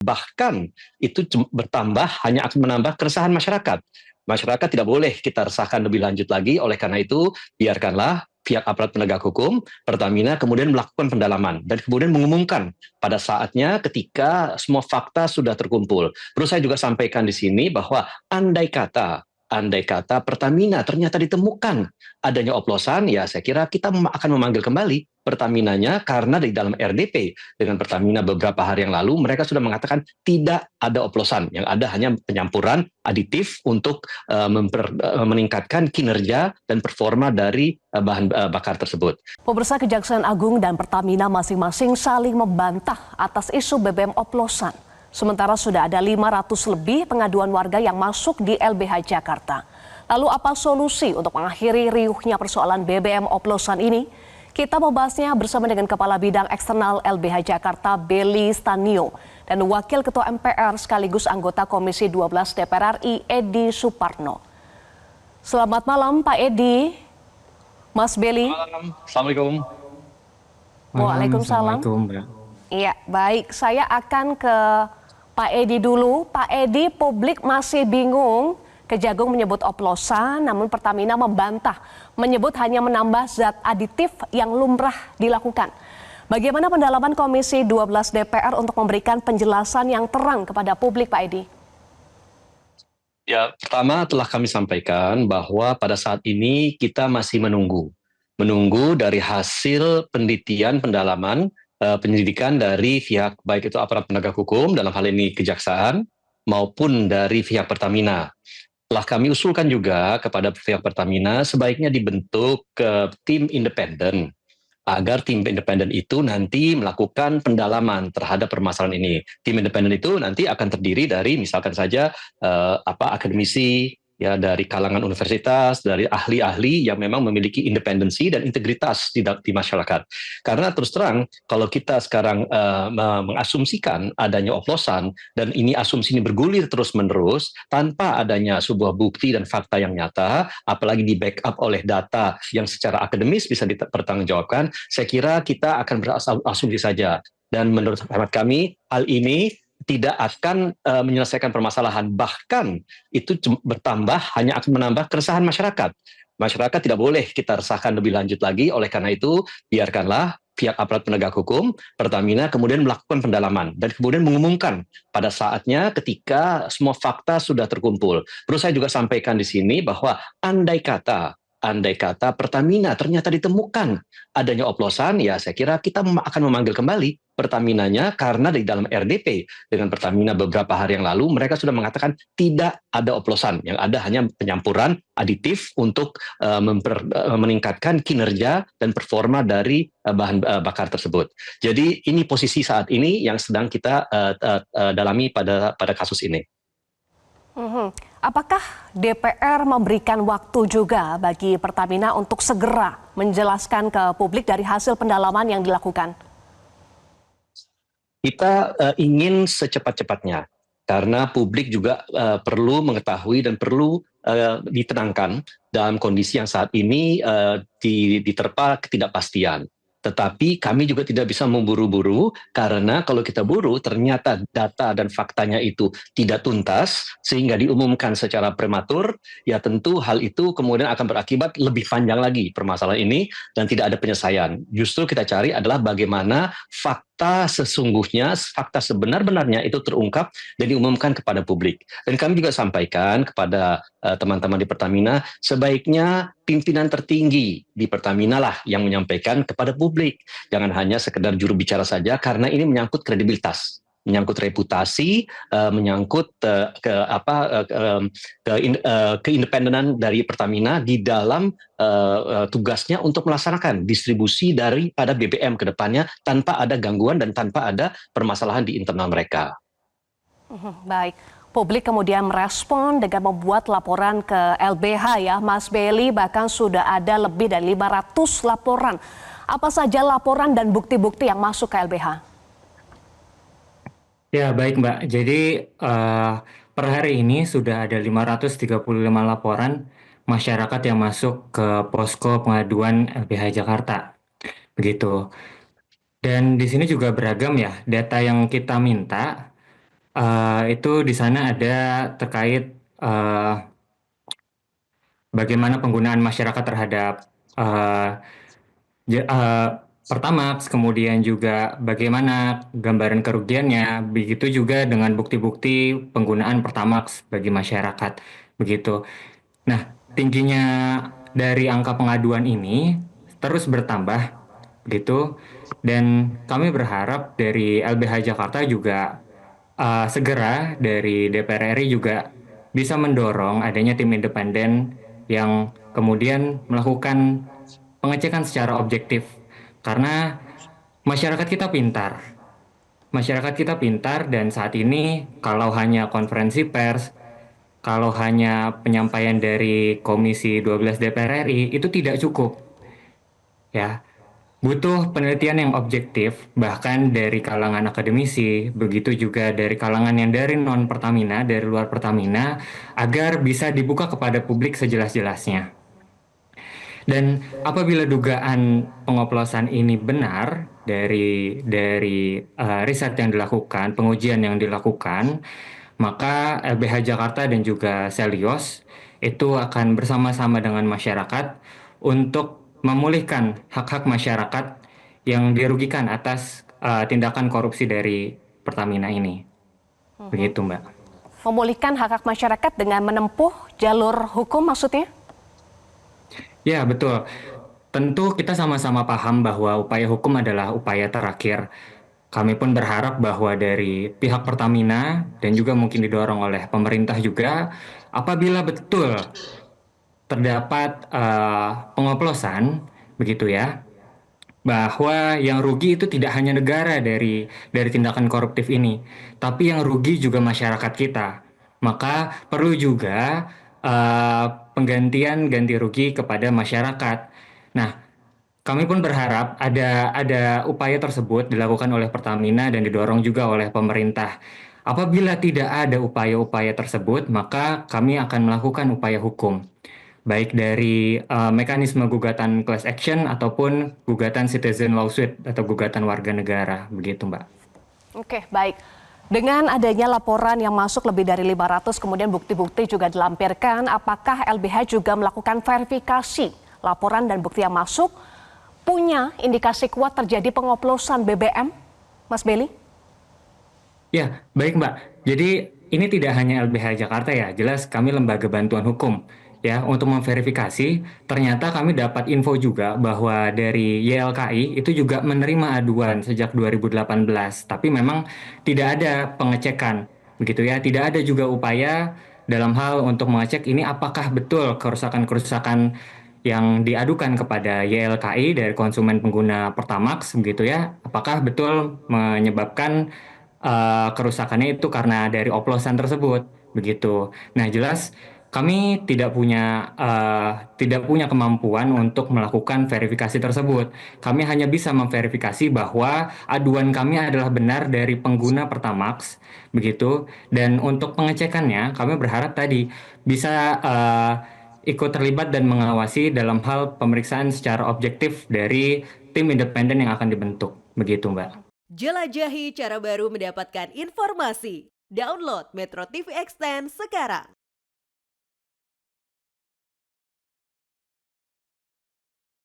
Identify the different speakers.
Speaker 1: bahkan itu bertambah hanya akan menambah keresahan masyarakat. Masyarakat tidak boleh kita resahkan lebih lanjut lagi, oleh karena itu biarkanlah pihak aparat penegak hukum, Pertamina kemudian melakukan pendalaman dan kemudian mengumumkan pada saatnya ketika semua fakta sudah terkumpul. Perlu saya juga sampaikan di sini bahwa andai kata Pertamina ternyata ditemukan adanya oplosan, ya saya kira kita akan memanggil kembali Pertaminanya karena di dalam RDP dengan Pertamina beberapa hari yang lalu mereka sudah mengatakan tidak ada oplosan, yang ada hanya penyampuran aditif untuk meningkatkan kinerja dan performa dari bahan bakar tersebut.
Speaker 2: Pemirsa, Kejaksaan Agung dan Pertamina masing-masing saling membantah atas isu BBM oplosan. Sementara sudah ada 500 lebih pengaduan warga yang masuk di LBH Jakarta. Lalu apa solusi untuk mengakhiri riuhnya persoalan BBM oplosan ini? Kita membahasnya bersama dengan Kepala Bidang Eksternal LBH Jakarta, Belly Stanio, dan Wakil Ketua MPR sekaligus anggota Komisi 12 DPR RI, Edi Suparno. Selamat malam, Pak Edi. Mas Belly.
Speaker 1: Assalamualaikum.
Speaker 2: Waalaikumsalam. Iya, baik. Saya akan ke Pak Edi dulu. Pak Edi, publik masih bingung. Kejagung menyebut oplosan, namun Pertamina membantah, menyebut hanya menambah zat aditif yang lumrah dilakukan. Bagaimana pendalaman Komisi 12 DPR untuk memberikan penjelasan yang terang kepada publik, Pak Edi?
Speaker 1: Ya, pertama telah kami sampaikan bahwa pada saat ini kita masih menunggu dari hasil penelitian pendalaman penyelidikan dari pihak baik itu aparat penegak hukum, dalam hal ini kejaksaan, maupun dari pihak Pertamina. Telah kami usulkan juga kepada pihak Pertamina sebaiknya dibentuk tim independen agar tim independen itu nanti melakukan pendalaman terhadap permasalahan ini. Tim independen itu nanti akan terdiri dari misalkan saja akademisi, ya, dari kalangan universitas, dari ahli-ahli yang memang memiliki independensi dan integritas di masyarakat. Karena terus terang, kalau kita sekarang mengasumsikan adanya oplosan, dan ini asumsi ini bergulir terus-menerus, tanpa adanya sebuah bukti dan fakta yang nyata, apalagi di backup oleh data yang secara akademis bisa dipertanggungjawabkan, saya kira kita akan berasumsi saja. Dan menurut hemat kami, hal ini tidak akan menyelesaikan permasalahan, bahkan itu bertambah hanya akan menambah keresahan masyarakat. Masyarakat tidak boleh kita resahkan lebih lanjut lagi, oleh karena itu biarkanlah pihak aparat penegak hukum, Pertamina kemudian melakukan pendalaman dan kemudian mengumumkan pada saatnya ketika semua fakta sudah terkumpul. Perlu saya juga sampaikan di sini bahwa andai kata Pertamina ternyata ditemukan adanya oplosan, ya saya kira kita akan memanggil kembali Pertaminanya karena di dalam RDP dengan Pertamina beberapa hari yang lalu mereka sudah mengatakan tidak ada oplosan, yang ada hanya penyampuran aditif untuk meningkatkan kinerja dan performa dari bahan bakar tersebut. Jadi ini posisi saat ini yang sedang kita dalami pada kasus ini.
Speaker 2: Apakah DPR memberikan waktu juga bagi Pertamina untuk segera menjelaskan ke publik dari hasil pendalaman yang dilakukan?
Speaker 1: Kita ingin secepat-cepatnya, karena publik juga perlu mengetahui dan perlu ditenangkan dalam kondisi yang saat ini diterpa ketidakpastian. Tetapi kami juga tidak bisa memburu-buru, karena kalau kita buru ternyata data dan faktanya itu tidak tuntas sehingga diumumkan secara prematur, ya tentu hal itu kemudian akan berakibat lebih panjang lagi permasalahan ini dan tidak ada penyelesaian. Justru kita cari adalah bagaimana fakta sesungguhnya, fakta sebenar-benarnya itu terungkap dan diumumkan kepada publik. Dan kami juga sampaikan kepada teman-teman di Pertamina, sebaiknya pimpinan tertinggi di Pertamina lah yang menyampaikan kepada publik. Jangan hanya sekedar juru bicara saja, karena ini menyangkut kredibilitas, menyangkut reputasi, menyangkut keindependenan dari Pertamina di dalam tugasnya untuk melaksanakan distribusi daripada BBM ke depannya tanpa ada gangguan dan tanpa ada permasalahan di internal mereka.
Speaker 2: Baik, publik kemudian merespon dengan membuat laporan ke LBH ya, Mas Belly, bahkan sudah ada lebih dari 500 laporan. Apa saja laporan dan bukti-bukti yang masuk ke LBH?
Speaker 3: Ya, baik Mbak. Jadi per hari ini sudah ada 535 laporan masyarakat yang masuk ke posko pengaduan LBH Jakarta. Begitu. Dan di sini juga beragam ya, data yang kita minta Itu di sana ada terkait eh, bagaimana penggunaan masyarakat terhadap eh, Pertamax, kemudian juga bagaimana gambaran kerugiannya, begitu juga dengan bukti-bukti penggunaan Pertamax bagi masyarakat, begitu. Nah, tingginya dari angka pengaduan ini terus bertambah, begitu, dan kami berharap dari LBH Jakarta juga segera dari DPR RI juga bisa mendorong adanya tim independen yang kemudian melakukan pengecekan secara objektif. Karena masyarakat kita pintar. Masyarakat kita pintar dan saat ini kalau hanya konferensi pers, kalau hanya penyampaian dari Komisi 12 DPR RI itu tidak cukup. Ya, butuh penelitian yang objektif, bahkan dari kalangan akademisi, begitu juga dari kalangan yang dari non-Pertamina, dari luar Pertamina, agar bisa dibuka kepada publik sejelas-jelasnya. Dan apabila dugaan pengoplosan ini benar dari riset yang dilakukan, pengujian yang dilakukan, maka LBH Jakarta dan juga Selios itu akan bersama-sama dengan masyarakat untuk memulihkan hak-hak masyarakat yang dirugikan atas tindakan korupsi dari Pertamina ini. Begitu, Mbak.
Speaker 2: Memulihkan hak-hak masyarakat dengan menempuh jalur hukum maksudnya?
Speaker 3: Ya, betul. Tentu kita sama-sama paham bahwa upaya hukum adalah upaya terakhir. Kami pun berharap bahwa dari pihak Pertamina dan juga mungkin didorong oleh pemerintah juga, apabila betul terdapat pengoplosan, begitu ya, bahwa yang rugi itu tidak hanya negara dari tindakan koruptif ini, tapi yang rugi juga masyarakat kita. Maka perlu juga penggantian ganti rugi kepada masyarakat. Nah, kami pun berharap ada upaya tersebut dilakukan oleh Pertamina dan didorong juga oleh pemerintah. Apabila tidak ada upaya-upaya tersebut, maka kami akan melakukan upaya hukum, baik dari mekanisme gugatan class action ataupun gugatan citizen lawsuit atau gugatan warga negara, begitu, Mbak.
Speaker 2: Oke, baik. Dengan adanya laporan yang masuk lebih dari 500, kemudian bukti-bukti juga dilampirkan, apakah LBH juga melakukan verifikasi laporan dan bukti yang masuk punya indikasi kuat terjadi pengoplosan BBM, Mas Beli?
Speaker 3: Ya, baik Mbak. Jadi ini tidak hanya LBH Jakarta ya, jelas kami lembaga bantuan hukum. Ya, untuk memverifikasi, ternyata kami dapat info juga bahwa dari YLKI itu juga menerima aduan sejak 2018, tapi memang tidak ada pengecekan, begitu ya. Tidak ada juga upaya dalam hal untuk mengecek ini apakah betul kerusakan-kerusakan yang diadukan kepada YLKI dari konsumen pengguna Pertamax, begitu ya. Apakah betul menyebabkan kerusakannya itu karena dari oplosan tersebut, begitu. Nah, jelas kami tidak punya kemampuan untuk melakukan verifikasi tersebut. Kami hanya bisa memverifikasi bahwa aduan kami adalah benar dari pengguna Pertamax, begitu. Dan untuk pengecekannya, kami berharap tadi bisa ikut terlibat dan mengawasi dalam hal pemeriksaan secara objektif dari tim independen yang akan dibentuk, begitu, Mbak.
Speaker 4: Jelajahi cara baru mendapatkan informasi. Download Metro TV Extend sekarang.